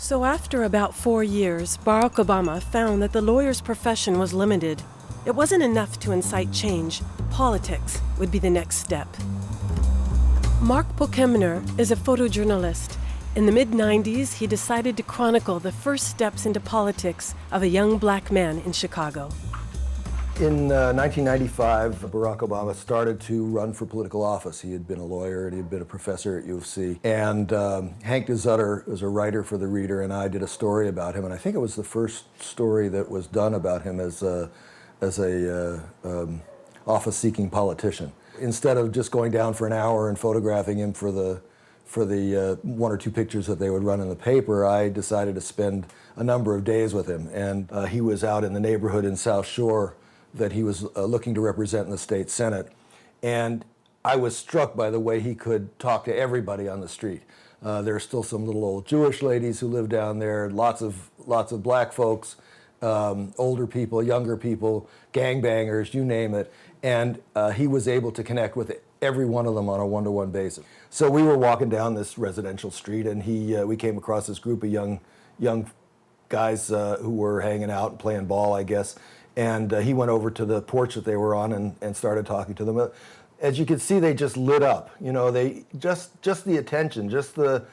So after about 4 years, Barack Obama found that the lawyer's profession was limited. It wasn't enough to incite change. Politics would be the next step. Mark Pokemner is a photojournalist. In the mid-90s, he decided to chronicle the first steps into politics of a young black man in Chicago. In 1995, Barack Obama started to run for political office. He had been a lawyer and he had been a professor at U of C. And Hank DeZutter was a writer for The Reader, and I did a story about him. And I think it was the first story that was done about him as a office-seeking politician. Instead of just going down for an hour and photographing him for the one or two pictures that they would run in the paper, I decided to spend a number of days with him. And he was out in the neighborhood in South Shore that he was looking to represent in the state Senate. And I was struck by the way he could talk to everybody on the street. There are still some little old Jewish ladies who live down there, lots of black folks, older people, younger people, gangbangers, you name it. And he was able to connect with every one of them on a one-to-one basis. So we were walking down this residential street, and we came across this group of young guys who were hanging out and playing ball, I guess. And he went over to the porch that they were on and started talking to them. As you could see, they just lit up. You know, they just the attention, just the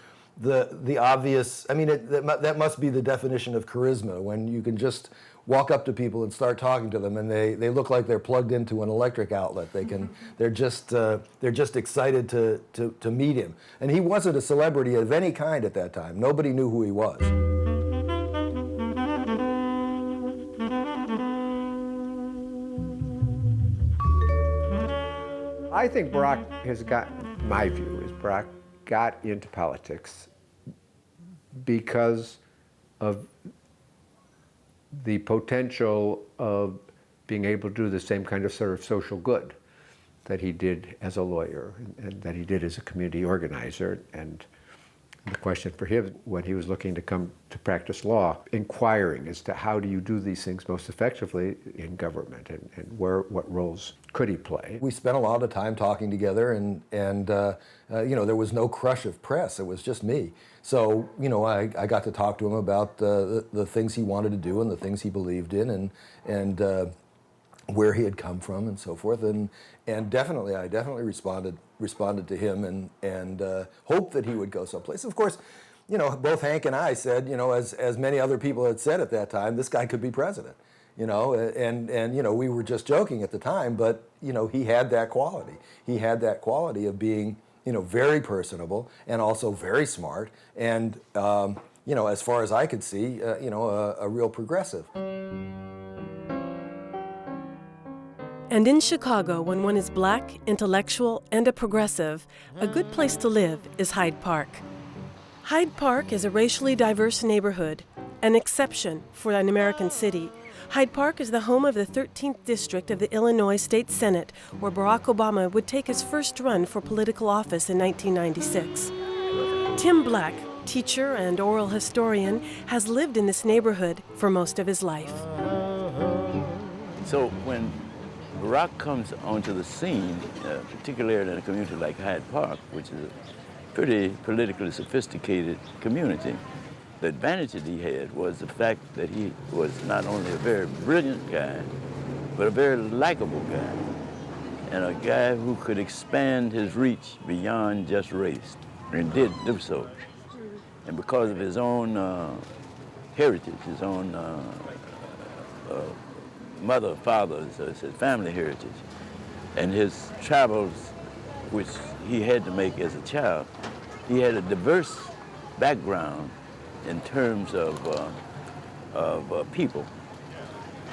obvious. I mean, that must be the definition of charisma, when you can just walk up to people and start talking to them, and they look like they're plugged into an electric outlet. They're just excited to meet him. And he wasn't a celebrity of any kind at that time. Nobody knew who he was. I think Barack my view is Barack got into politics because of the potential of being able to do the same kind of sort of social good that he did as a lawyer and that he did as a community organizer. And the question for him, when he was looking to come to practice law, inquiring as to how do you do these things most effectively in government, and what roles could he play. We spent a lot of time talking together, and you know, there was no crush of press. It was just me. So, you know, I got to talk to him about the things he wanted to do and the things he believed in, and where he had come from and so forth. And I definitely responded to him and hoped that he would go someplace. Of course, you know, both Hank and I said, you know, as many other people had said at that time, this guy could be president. You know, and you know, we were just joking at the time, but you know, he had that quality. He had that quality of being, you know, very personable and also very smart, and you know, as far as I could see, you know, a real progressive. And in Chicago, when one is black, intellectual, and a progressive, a good place to live is Hyde Park. Hyde Park is a racially diverse neighborhood, an exception for an American city. Hyde Park is the home of the 13th District of the Illinois State Senate, where Barack Obama would take his first run for political office in 1996. Tim Black, teacher and oral historian, has lived in this neighborhood for most of his life. So when Barack comes onto the scene, particularly in a community like Hyde Park, which is a pretty politically sophisticated community, the advantage that he had was the fact that he was not only a very brilliant guy, but a very likable guy, and a guy who could expand his reach beyond just race, and did do so. And because of his own heritage, his own mother, father, his family heritage, and his travels, which he had to make as a child, he had a diverse background in terms of people.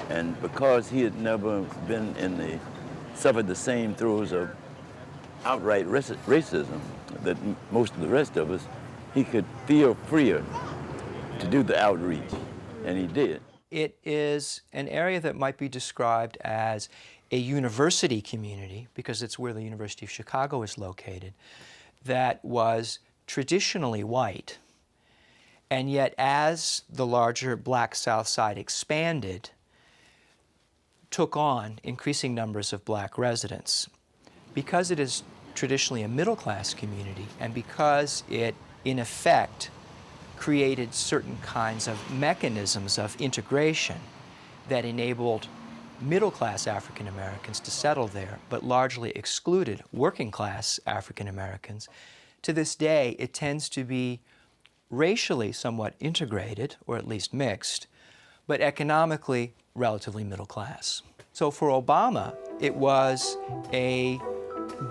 And because he had never been suffered the same throes of outright racism that most of the rest of us, he could feel freer to do the outreach, and he did. It is an area that might be described as a university community, because it's where the University of Chicago is located, that was traditionally white. And yet, as the larger black South Side expanded, took on increasing numbers of black residents. Because it is traditionally a middle-class community, and because it, in effect, created certain kinds of mechanisms of integration that enabled middle-class African Americans to settle there, but largely excluded working-class African Americans. To this day, it tends to be racially somewhat integrated, or at least mixed, but economically relatively middle class. So for Obama, it was a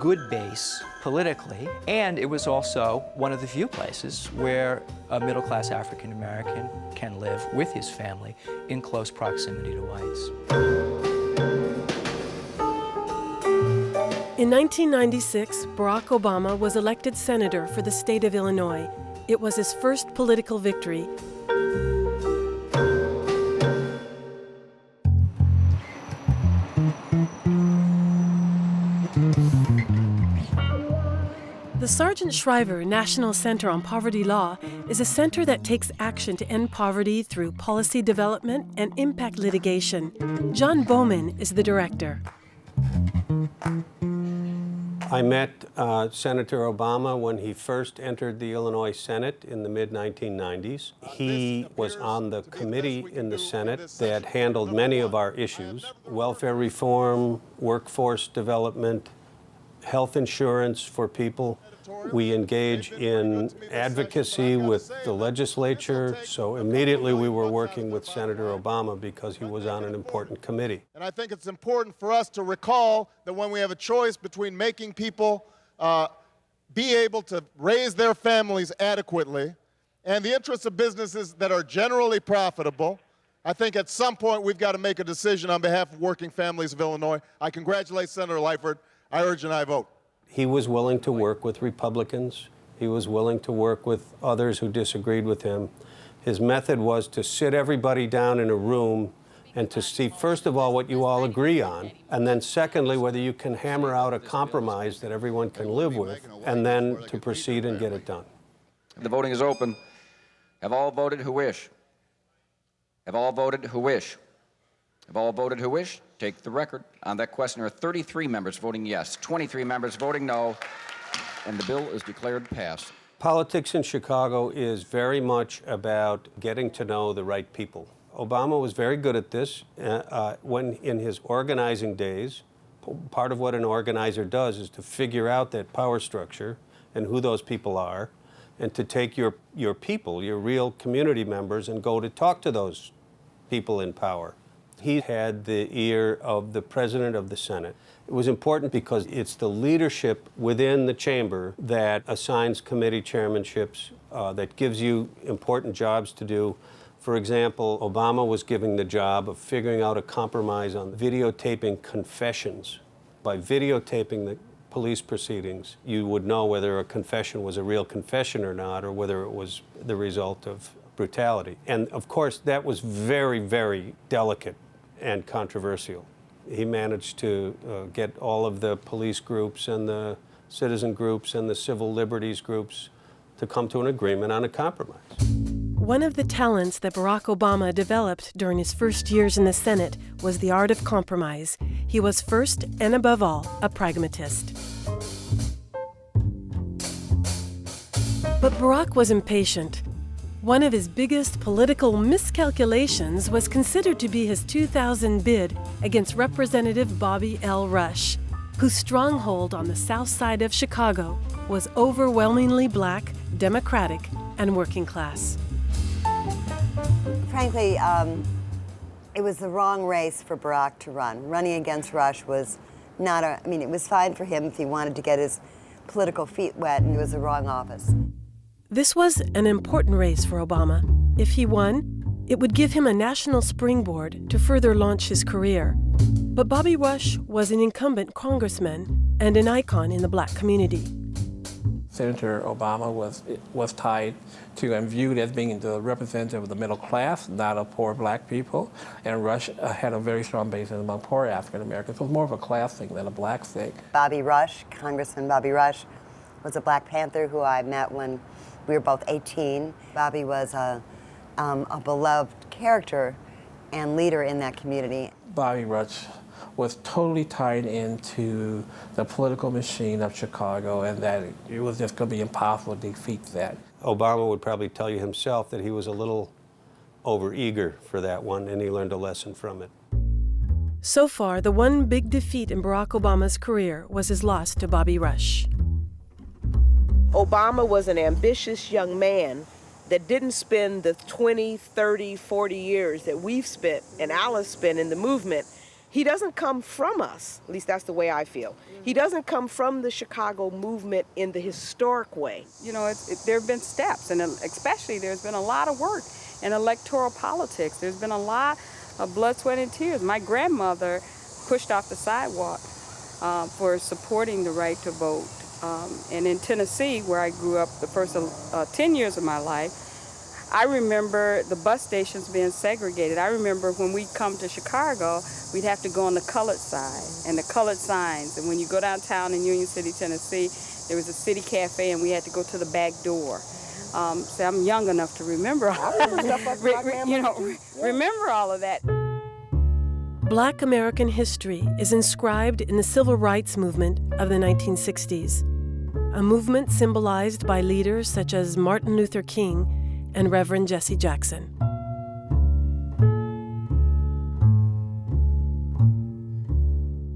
good base politically, and it was also one of the few places where a middle-class African American can live with his family in close proximity to whites. In 1996, Barack Obama was elected senator for the state of Illinois. It was his first political victory. The Sargent Shriver National Center on Poverty Law is a center that takes action to end poverty through policy development and impact litigation. John Bowman is the director. I met Senator Obama when he first entered the Illinois Senate in the mid-1990s. He was on the committee in the Senate that handled many of our issues: welfare reform, workforce development, health insurance for people. We engage in advocacy with the legislature, so immediately we were working with Senator Obama because he was on an important committee. And I think it's important for us to recall that when we have a choice between making people be able to raise their families adequately and the interests of businesses that are generally profitable, I think at some point we've got to make a decision on behalf of working families of Illinois. I congratulate Senator Lightford. I urge an aye vote. He was willing to work with Republicans. He was willing to work with others who disagreed with him. His method was to sit everybody down in a room and to see, first of all, what you all agree on, and then secondly, whether you can hammer out a compromise that everyone can live with, and then to proceed and get it done. The voting is open. Have all voted who wish? Have all voted who wish? Have all voted who wish? Take the record. On that question, there are 33 members voting yes, 23 members voting no, and the bill is declared passed. Politics in Chicago is very much about getting to know the right people. Obama was very good at this when in his organizing days. Part of what an organizer does is to figure out that power structure and who those people are, and to take your people, your real community members, and go to talk to those people in power. He had the ear of the president of the Senate. It was important because it's the leadership within the chamber that assigns committee chairmanships, that gives you important jobs to do. For example, Obama was given the job of figuring out a compromise on videotaping confessions. By videotaping the police proceedings, you would know whether a confession was a real confession or not, or whether it was the result of brutality. And of course, that was very, very delicate and controversial. He managed to get all of the police groups and the citizen groups and the civil liberties groups to come to an agreement on a compromise. One of the talents that Barack Obama developed during his first years in the Senate was the art of compromise. He was first and above all a pragmatist. But Barack was impatient. One of his biggest political miscalculations was considered to be his 2000 bid against Representative Bobby L. Rush, whose stronghold on the south side of Chicago was overwhelmingly black, democratic, and working class. Frankly, it was the wrong race for Barack to run. Running against Rush was not it was fine for him if he wanted to get his political feet wet, and it was the wrong office. This was an important race for Obama. If he won, it would give him a national springboard to further launch his career. But Bobby Rush was an incumbent congressman and an icon in the black community. Senator Obama was tied to and viewed as being the representative of the middle class, not of poor black people. And Rush had a very strong base among poor African Americans. So it was more of a class thing than a black thing. Bobby Rush, Congressman Bobby Rush, was a Black Panther who I met when we were both 18. Bobby was a beloved character and leader in that community. Bobby Rush was totally tied into the political machine of Chicago, and that it was just going to be impossible to defeat that. Obama would probably tell you himself that he was a little overeager for that one, and he learned a lesson from it. So far, the one big defeat in Barack Obama's career was his loss to Bobby Rush. Obama was an ambitious young man that didn't spend the 20, 30, 40 years that we've spent and Alice spent in the movement. He doesn't come from us, at least that's the way I feel. He doesn't come from the Chicago movement in the historic way. You know, there have been steps, and especially there's been a lot of work in electoral politics. There's been a lot of blood, sweat, and tears. My grandmother pushed off the sidewalk for supporting the right to vote. And in Tennessee, where I grew up the first 10 years of my life, I remember the bus stations being segregated. I remember when we'd come to Chicago, we'd have to go on the colored side and the colored signs. And when you go downtown in Union City, Tennessee, there was a city cafe and we had to go to the back door. So I'm young enough to remember remember all of that. Black American history is inscribed in the civil rights movement of the 1960s, a movement symbolized by leaders such as Martin Luther King and Reverend Jesse Jackson.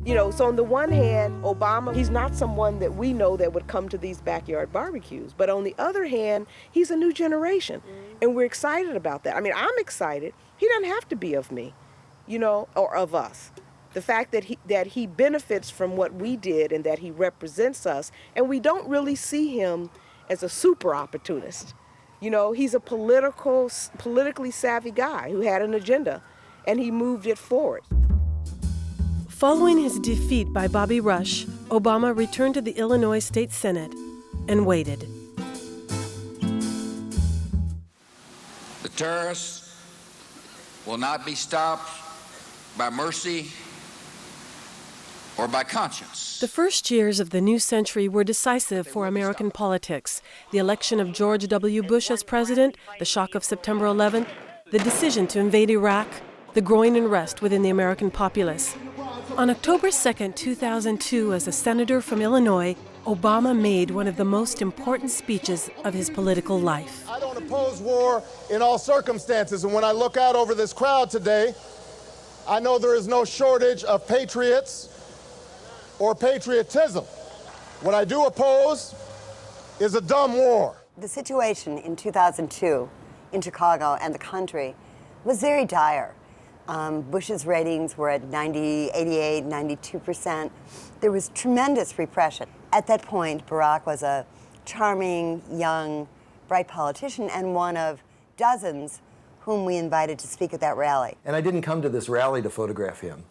You know, so on the one hand, Obama, he's not someone that we know that would come to these backyard barbecues. But on the other hand, he's a new generation. And we're excited about that. I mean, I'm excited. He doesn't have to be of me, you know, or of us. The fact that he benefits from what we did and that he represents us, and we don't really see him as a super opportunist. You know, he's a politically savvy guy who had an agenda, and he moved it forward. Following his defeat by Bobby Rush, Obama returned to the Illinois State Senate and waited. The terrorists will not be stopped by mercy or by conscience. The first years of the new century were decisive for American politics. The election of George W. Bush as president, the shock of September 11th, the decision to invade Iraq, the growing unrest within the American populace. On October 2, 2002, as a senator from Illinois, Obama made one of the most important speeches of his political life. I don't oppose war in all circumstances, and when I look out over this crowd today, I know there is no shortage of patriots or patriotism. What I do oppose is a dumb war. The situation in 2002 in Chicago and the country was very dire. Bush's ratings were at 88, 92%. There was tremendous repression. At that point, Barack was a charming, young, bright politician and one of dozens whom we invited to speak at that rally. And I didn't come to this rally to photograph him.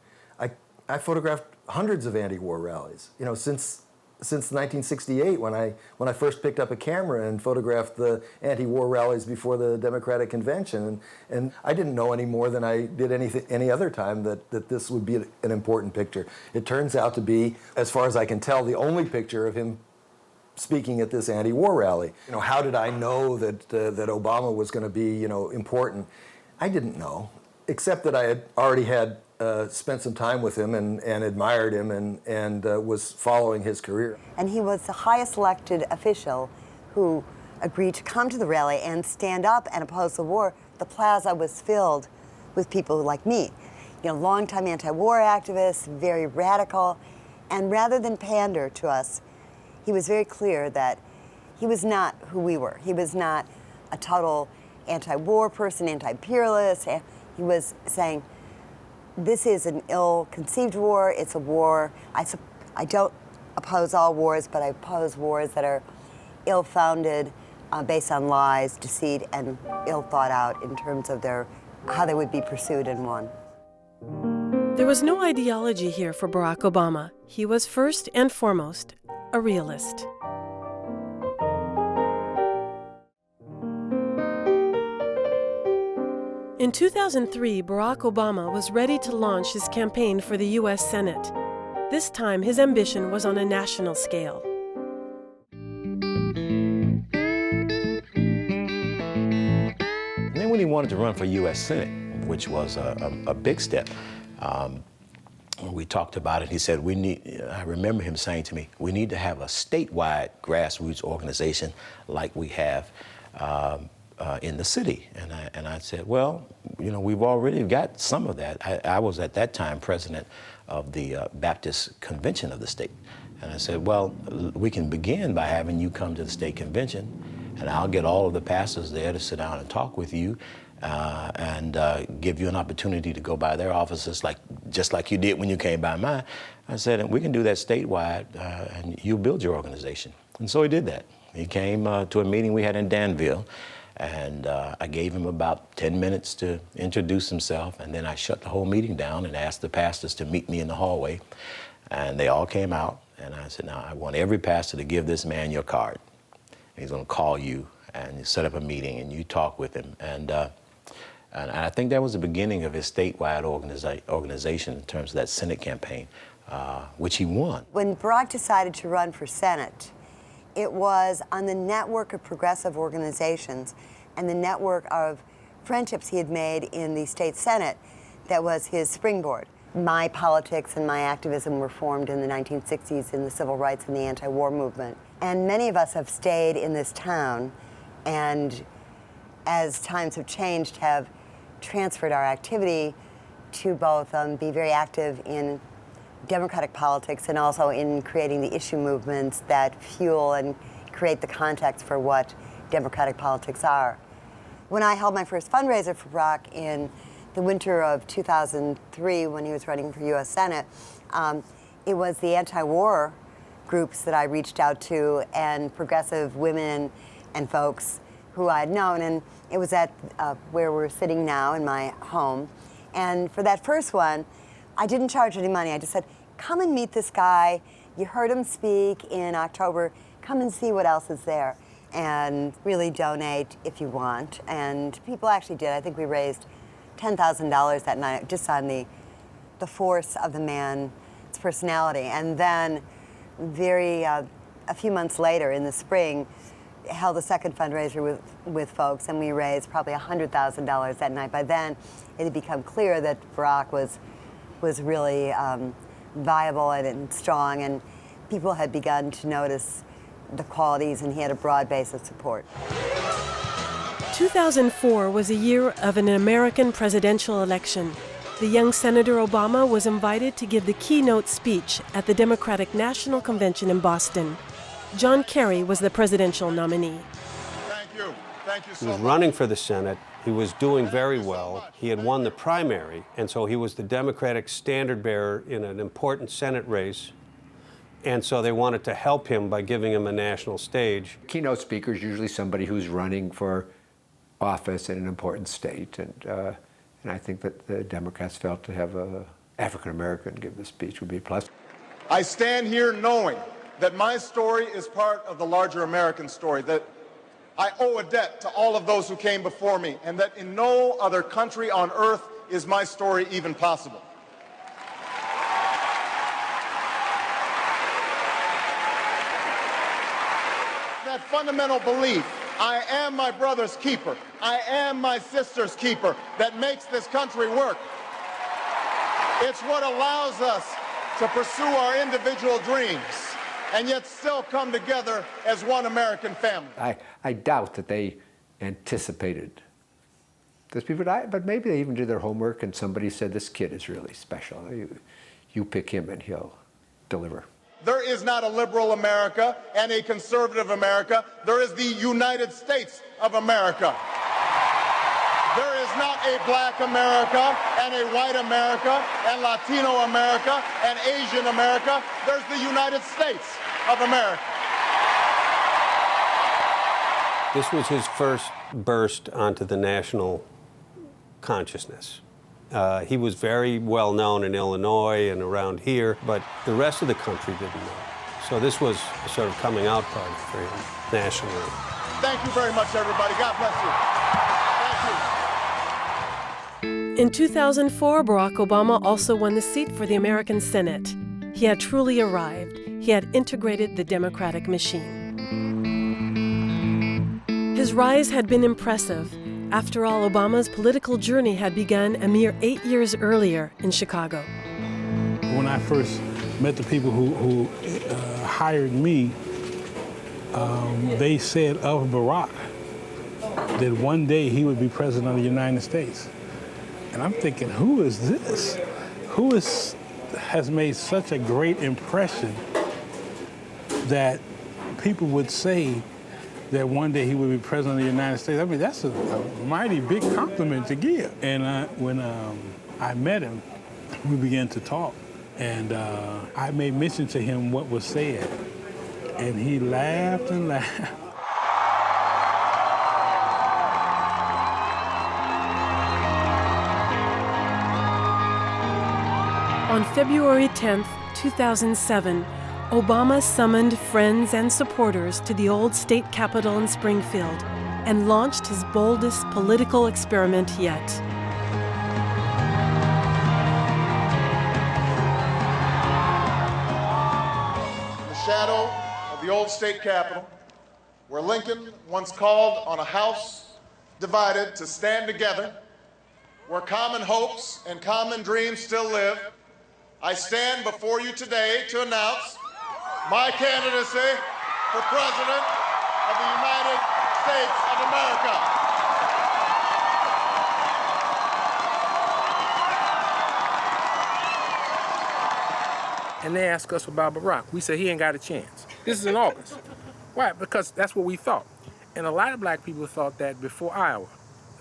I photographed hundreds of anti-war rallies, you know, since 1968 when I first picked up a camera and photographed the anti-war rallies before the Democratic Convention. And I didn't know any more than I did any other time that this would be an important picture. It turns out to be, as far as I can tell, the only picture of him speaking at this anti-war rally. You know, how did I know that Obama was going to be, you know, important? I didn't know, except that I had already spent some time with him and admired him and was following his career. And he was the highest elected official who agreed to come to the rally and stand up and oppose the war. The plaza was filled with people like me, you know, longtime anti-war activists, very radical, and rather than pander to us, he was very clear that he was not who we were. He was not a total anti-war person, anti-imperialist. He was saying, this is an ill-conceived war. It's a war. I don't oppose all wars, but I oppose wars that are ill-founded, based on lies, deceit, and ill thought out in terms of how they would be pursued and won. There was no ideology here for Barack Obama. He was first and foremost a realist. In 2003, Barack Obama was ready to launch his campaign for the U.S. Senate. This time, his ambition was on a national scale. And then when he wanted to run for U.S. Senate, which was a big step, when we talked about it, he said, I remember him saying to me, we need to have a statewide grassroots organization like we have in the city. And I said, well, we've already got some of that. I was at that time president of the Baptist Convention of the state. And I said, well, we can begin by having you come to the state convention, and I'll get all of the pastors there to sit down and talk with you and give you an opportunity to go by their offices just like you did when you came by mine. I said, and we can do that statewide, and you build your organization. And so he did that. He came to a meeting we had in Danville, and I gave him about 10 minutes to introduce himself, and then I shut the whole meeting down and asked the pastors to meet me in the hallway, and they all came out, and I said, now I want every pastor to give this man your card. And he's gonna call you, and you set up a meeting, and you talk with him, and I think that was the beginning of his statewide organization in terms of that Senate campaign, which he won. When Barack decided to run for Senate, it was on the network of progressive organizations and the network of friendships he had made in the state Senate that was his springboard. My politics and my activism were formed in the 1960s in the civil rights and the anti-war movement. And many of us have stayed in this town, and as times have changed, have transferred our activity to both be very active in democratic politics and also in creating the issue movements that fuel and create the context for what democratic politics are. When I held my first fundraiser for Barack in the winter of 2003, when he was running for U.S. Senate, it was the anti-war groups that I reached out to and progressive women and folks who I had known, and it was at where we're sitting now in my home. And for that first one, I didn't charge any money. I just said, come and meet this guy. You heard him speak in October. Come and see what else is there, and really donate if you want. And people actually did. I think we raised $10,000 that night just on the force of the man's personality. And then a few months later in the spring, held a second fundraiser with folks, and we raised probably $100,000 that night. By then, it had become clear that Barack was really viable and strong, and people had begun to notice the qualities, and he had a broad base of support. 2004 was a year of an American presidential election. The young Senator Obama was invited to give the keynote speech at the Democratic National Convention in Boston. John Kerry was the presidential nominee. Thank you. Thank you so much. He was running for the Senate. He was doing very well. He had won the primary, and so he was the Democratic standard bearer in an important Senate race. And so they wanted to help him by giving him a national stage. Keynote speaker is usually somebody who's running for office in an important state, and I think that the Democrats felt to have an African American give the speech would be a plus. I stand here knowing that my story is part of the larger American story, that I owe a debt to all of those who came before me, and that in no other country on earth is my story even possible. That fundamental belief, I am my brother's keeper, I am my sister's keeper, that makes this country work. It's what allows us to pursue our individual dreams and yet still come together as one American family. I doubt that they anticipated those people, but maybe they even did their homework and somebody said, this kid is really special. You pick him and he'll deliver. There is not a liberal America and a conservative America. There is the United States of America. There is not a black America and a white America and Latino America and Asian America. There's the United States of America. This was his first burst onto the national consciousness. He was very well known in Illinois and around here, but the rest of the country didn't know. So this was a sort of coming out party for him nationally. Thank you very much, everybody. God bless you. Thank you. In 2004, Barack Obama also won the seat for the American Senate. He had truly arrived. He had integrated the Democratic machine. His rise had been impressive. After all, Obama's political journey had begun a mere 8 years earlier in Chicago. I first met the people who hired me, they said of Barack that one day he would be president of the United States. And I'm thinking, who is this? Who has made such a great impression that people would say that one day he would be president of the United States? I mean, that's a mighty big compliment to give. And when I met him, we began to talk. And I made mention to him what was said. And he laughed and laughed. On February 10th, 2007, Obama summoned friends and supporters to the old state capitol in Springfield and launched his boldest political experiment yet. In the shadow of the old state capitol, where Lincoln once called on a house divided to stand together, where common hopes and common dreams still live, I stand before you today to announce my candidacy for President of the United States of America. And they asked us about Barack. We said he ain't got a chance. This is in August. Why? Because that's what we thought. And a lot of black people thought that before Iowa.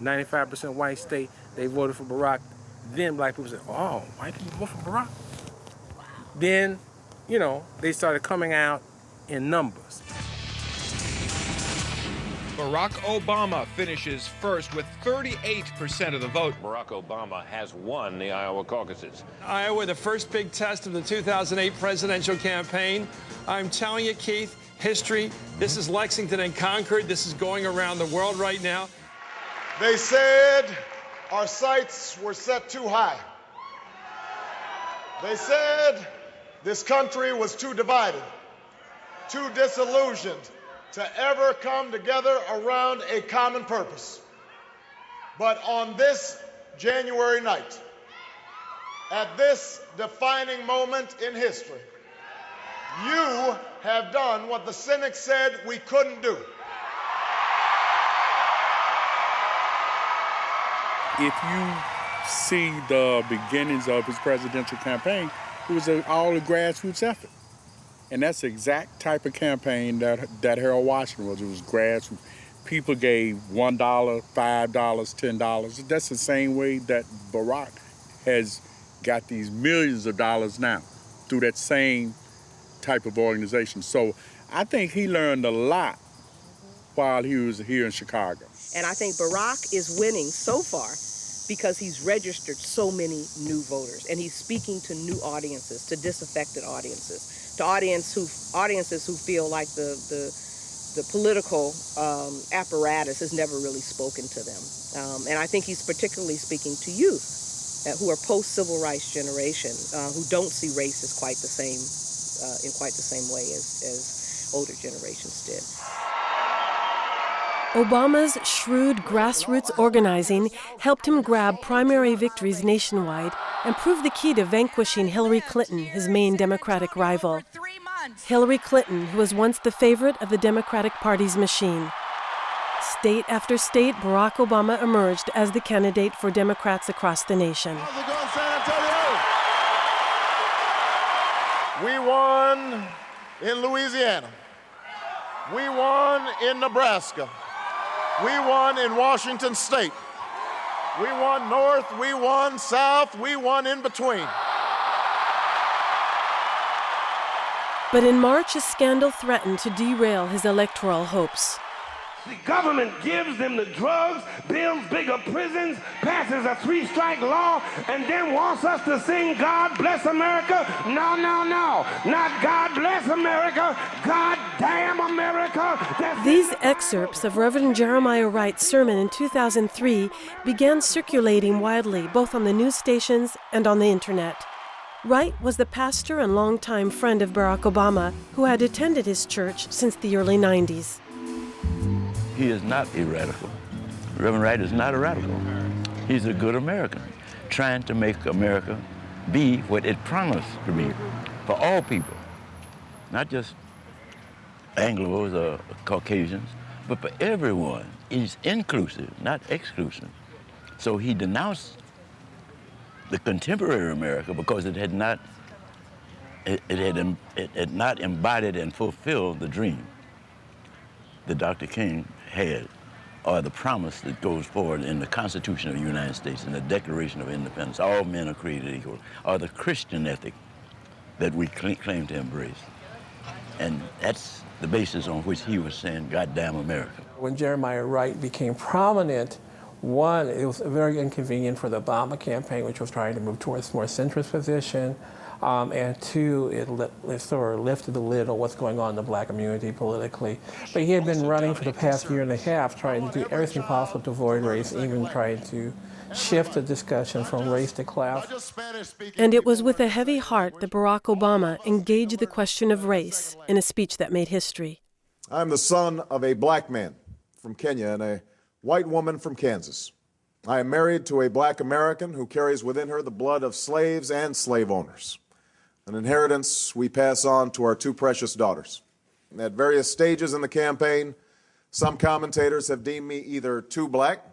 95% white state, they voted for Barack. Then black people said, oh, white people vote for Barack? Then, you know, they started coming out in numbers. Barack Obama finishes first with 38% of the vote. Barack Obama has won the Iowa caucuses. Iowa, the first big test of the 2008 presidential campaign. I'm telling you, Keith, history, this is Lexington and Concord. This is going around the world right now. They said our sights were set too high. They said this country was too divided, too disillusioned to ever come together around a common purpose. But on this January night, at this defining moment in history, you have done what the cynics said we couldn't do. If you see the beginnings of his presidential campaign, it was all a grassroots effort. And that's the exact type of campaign that Harold Washington was. It was grassroots. People gave $1, $5, $10. That's the same way that Barack has got these millions of dollars now through that same type of organization. So I think he learned a lot while he was here in Chicago. And I think Barack is winning so far because he's registered so many new voters, and he's speaking to new audiences, to disaffected audiences, to audiences who feel like the political apparatus has never really spoken to them. And I think he's particularly speaking to youth who are post-civil rights generation, who don't see race as quite the same, in quite the same way as older generations did. Obama's shrewd grassroots organizing helped him grab primary victories nationwide and prove the key to vanquishing Hillary Clinton, his main Democratic rival. Hillary Clinton, who was once the favorite of the Democratic Party's machine. State after state, Barack Obama emerged as the candidate for Democrats across the nation. How's it going, San Antonio? We won in Louisiana. We won in Nebraska. We won in Washington State. We won North, we won South, we won in between. But in March, a scandal threatened to derail his electoral hopes. The government gives them the drugs, builds bigger prisons, passes a 3-strike law, and then wants us to sing God Bless America? No, no, no. Not God Bless America, God Damn America. These excerpts of Reverend Jeremiah Wright's sermon in 2003 began circulating widely, both on the news stations and on the internet. Wright was the pastor and longtime friend of Barack Obama, who had attended his church since the early 90s. He is not a radical. Reverend Wright is not a radical. He's a good American, trying to make America be what it promised to be for all people, not just Anglos or Caucasians, but for everyone. It's inclusive, not exclusive. So he denounced the contemporary America because it had not embodied and fulfilled the dream that Dr. King had, or the promise that goes forward in the Constitution of the United States and the Declaration of Independence. All men are created equal, or the Christian ethic that we claim to embrace. And that's the basis on which he was saying, "Goddamn America." When Jeremiah Wright became prominent, one, it was very inconvenient for the Obama campaign, which was trying to move towards a more centrist position. And two, it sort of lifted the lid on what's going on in the black community politically. But he had been running for the past year and a half, trying to do everything possible to avoid race, even trying to shift the discussion from race to class. And it was with a heavy heart that Barack Obama engaged the question of race in a speech that made history. I'm the son of a black man from Kenya and a white woman from Kansas. I am married to a black American who carries within her the blood of slaves and slave owners, an inheritance we pass on to our two precious daughters. At various stages in the campaign, some commentators have deemed me either too black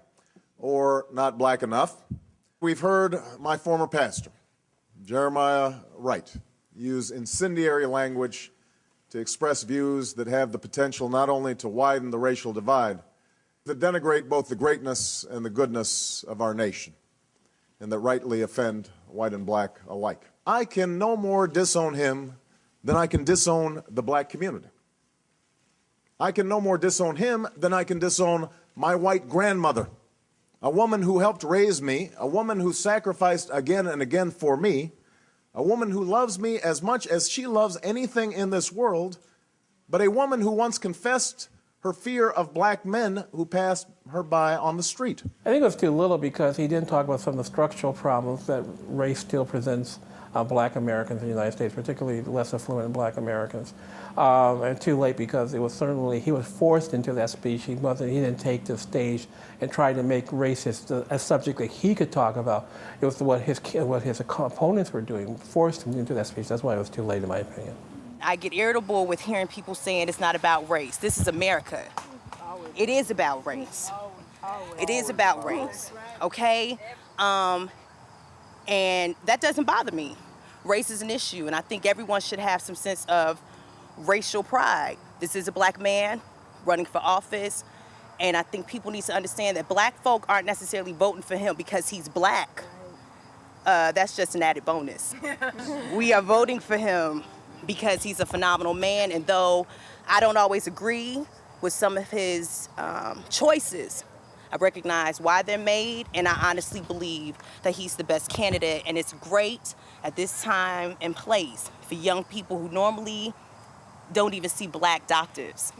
or not black enough. We've heard my former pastor, Jeremiah Wright, use incendiary language to express views that have the potential not only to widen the racial divide, that denigrate both the greatness and the goodness of our nation, and that rightly offend white and black alike. I can no more disown him than I can disown the black community. I can no more disown him than I can disown my white grandmother, a woman who helped raise me, a woman who sacrificed again and again for me, a woman who loves me as much as she loves anything in this world, but a woman who once confessed her fear of black men who passed her by on the street. I think it was too little because he didn't talk about some of the structural problems that race still presents black Americans in the United States, particularly less affluent black Americans. And too late because it was certainly, he was forced into that speech. He didn't take the stage and try to make race a subject that he could talk about. It was what his opponents were doing, forced him into that speech. That's why it was too late, in my opinion. I get irritable with hearing people saying it's not about race. This is America. It is about race. It is about race, okay? And that doesn't bother me. Race is an issue, and I think everyone should have some sense of racial pride. This is a black man running for office, and I think people need to understand that black folk aren't necessarily voting for him because he's black. That's just an added bonus. We are voting for him because he's a phenomenal man, and though I don't always agree with some of his choices, I recognize why they're made, and I honestly believe that he's the best candidate, and it's great at this time and place for young people who normally don't even see black doctors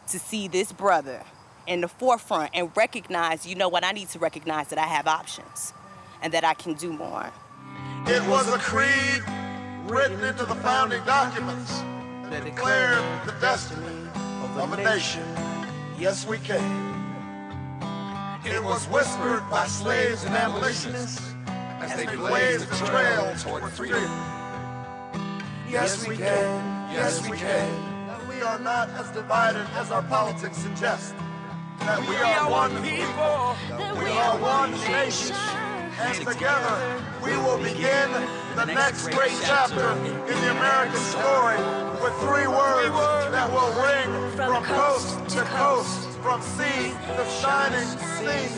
to see this brother in the forefront and recognize, you know what, I need to recognize that I have options and that I can do more. It was a creed written into the founding documents that declared the destiny of a nation. Yes, we can. It was whispered by slaves and abolitionists as they blazed the trail toward freedom. Yes, we can. Yes, we can. That we are not as divided as our politics suggest. That we are one people. That we are one nation. And together we will begin the next great chapter in the American story with three words that will ring from coast to coast, from sea to shining sea.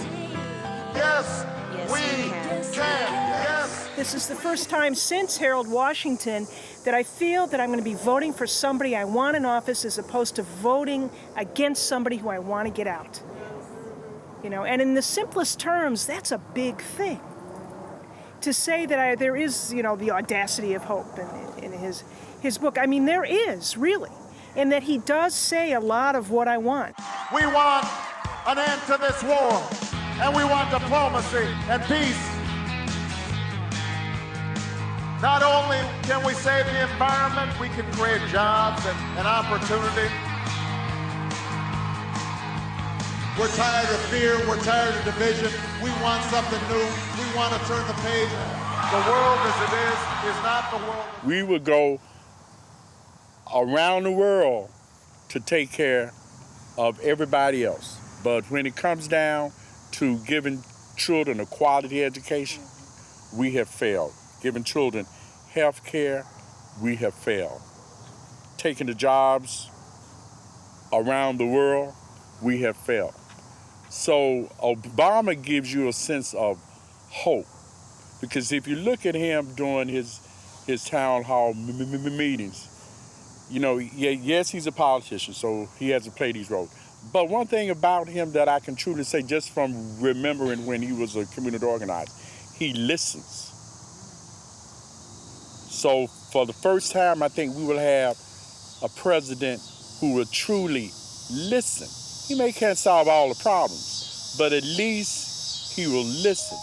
Yes, we can. Yes. This is the first time since Harold Washington that I feel that I'm going to be voting for somebody I want in office as opposed to voting against somebody who I want to get out. You know, and in the simplest terms, that's a big thing. To say that there is, you know, the audacity of hope in his book. I mean, there is, really. And that he does say a lot of what I want. We want an end to this war, and we want diplomacy and peace. Not only can we save the environment, we can create jobs and opportunity. We're tired of fear, we're tired of division. We want something new. We want to turn the page The world as it is not the world. We would go around the world to take care of everybody else. But when it comes down to giving children a quality education, we have failed. Giving children health care, we have failed. Taking the jobs around the world, we have failed. So Obama gives you a sense of hope, because if you look at him during his town hall meetings, you know, yes, he's a politician, so he has to play these roles. But one thing about him that I can truly say, just from remembering when he was a community organizer, he listens. So for the first time, I think we will have a president who will truly listen. He may can't solve all the problems, but at least he will listen.